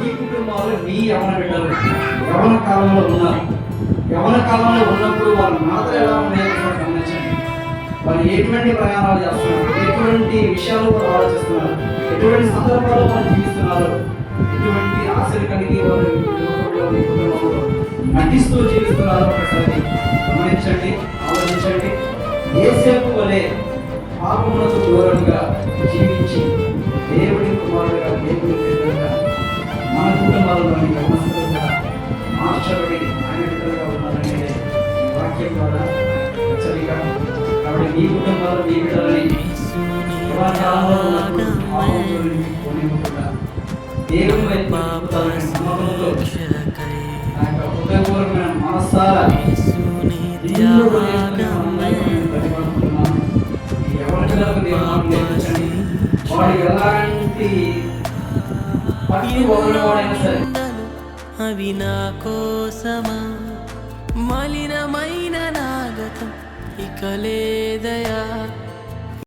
మీ కుటుంబాలు, మీ యవన బిడ్డలు యవన కాలంలో ఉన్నారు. యవన కాలంలో ఉన్నప్పుడు వాళ్ళ మాటలు ఎలా ఉన్నాయో ఒకసారి గమనించండి. వాళ్ళు ఎటువంటి ప్రయాణాలు చేస్తున్నారు, ఎటువంటి విషయాలు వాళ్ళు ఆలోచిస్తున్నారు, ఎటువంటి సందర్భాల్లో వాళ్ళు జీవిస్తున్నారు, ఎటువంటి ఆశలు కలిగి వాళ్ళు మీ కుటుంబంలో నటిస్తూ జీవిస్తున్నారో ఒకసారి గమనించండి, ఆలోచించండి. యేసేపు వలె పాపములకు దూరంగా జీవించి దేవుడి కుమారుడుగా, దేవుడి బిడ్డలుగా మన కుటుంబాలను యవనస్తులుగా మార్చబడి ఆయన బిడ్డలుగా ఉన్నారనే వాక్యం ద్వారా హెచ్చరిక. కాబట్టి మీ కుటుంబాలు, మీ బిడ్డలని దేవుని వైపు నమ్మకంతో ఆ యొక్క హృదయపూర్వకమైన మనసారా వాడు ఎలాంటి పట్టి వదలవాడైనా సరే అవి నా కోసమా మలినమైన నాగతం ఇక లేదయా.